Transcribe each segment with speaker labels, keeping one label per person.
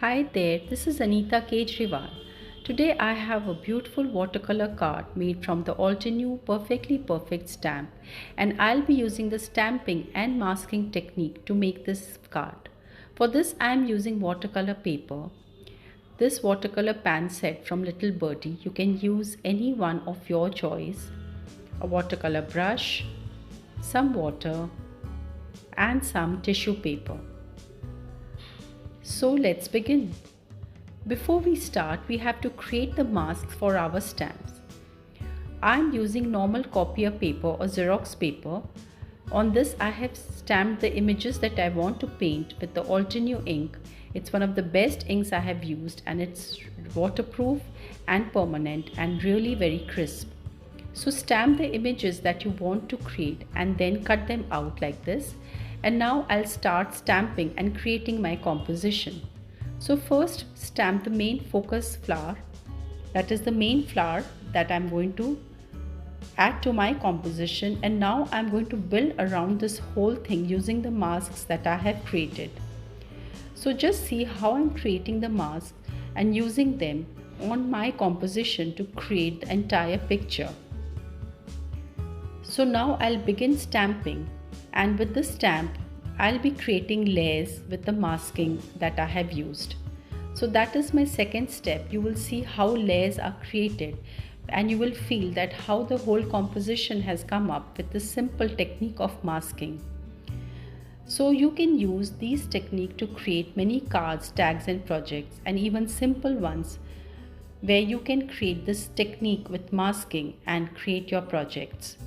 Speaker 1: Hi there, this is Anita Kejriwal. Today I have a beautiful watercolor card made from the Altenew Perfectly Perfect stamp, and I'll be using the stamping and masking technique to make this card. For this I am using watercolor paper. This watercolor pan set from Little Birdie, you can use any one of your choice, a watercolor brush, some water and some tissue paper. So let's begin. Before we start, we have to create the masks for our stamps. I am using normal copier paper or Xerox paper. On this I have stamped the images that I want to paint with the Altenew ink. It's one of the best inks I have used and it's waterproof and permanent and really very crisp. So stamp the images that you want to create and then cut them out like this. And now I'll start stamping and creating my composition. So first stamp the main focus flower. That is the main flower that I'm going to add to my composition, and now I'm going to build around this whole thing using the masks that I have created. So just see how I'm creating the mask and using them on my composition to create the entire picture. So now I'll begin stamping, and with the stamp I'll be creating layers with the masking that I have used. So that is my second step. You will see how layers are created and you will feel that how the whole composition has come up with the simple technique of masking. So you can use this technique to create many cards, tags and projects, and even simple ones where you can create this technique with masking and create your projects.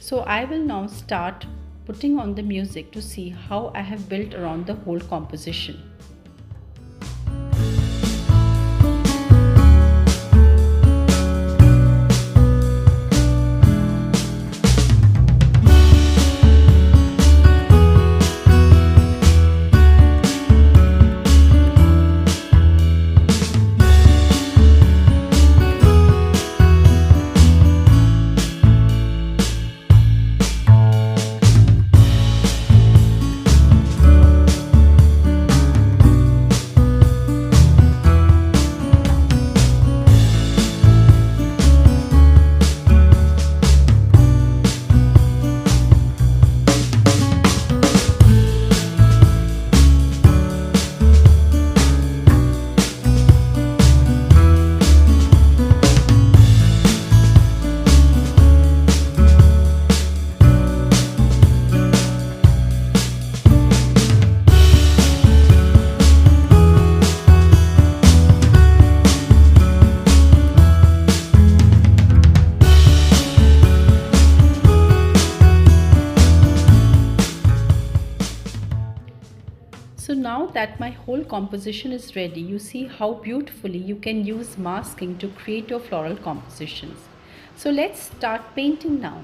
Speaker 1: So I will now start putting on the music to see how I have built around the whole composition. So now that my whole composition is ready, you see how beautifully you can use masking to create your floral compositions. So let's start painting now.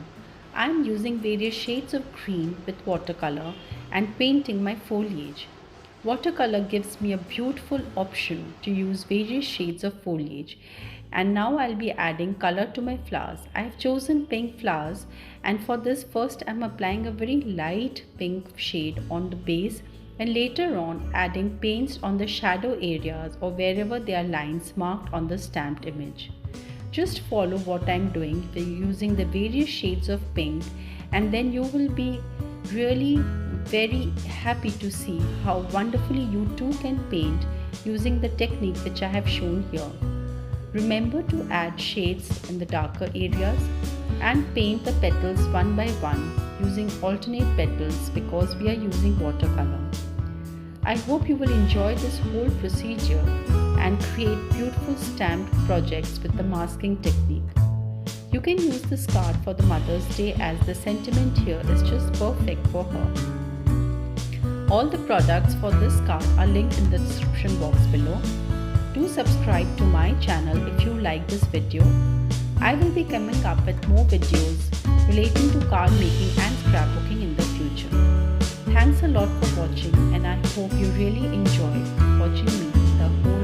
Speaker 1: I am using various shades of green with watercolor and painting my foliage. Watercolor gives me a beautiful option to use various shades of foliage. And now I'll be adding color to my flowers. I have chosen pink flowers, and for this first I'm applying a very light pink shade on the base, and later on adding paints on the shadow areas or wherever there are lines marked on the stamped image. Just follow what I'm doing using the various shades of pink, and then you will be really very happy to see how wonderfully you too can paint using the technique which I have shown here. Remember to add shades in the darker areas and paint the petals one by one using alternate petals because we are using watercolor. I hope you will enjoy this whole procedure and create beautiful stamped projects with the masking technique. You can use this card for the Mother's Day as the sentiment here is just perfect for her. All the products for this card are linked in the description box below. Do subscribe to my channel if you like this video. I will be coming up with more videos relating to card making and scrapbooking in the future. Thanks a lot for watching, and I hope you really enjoyed watching me the whole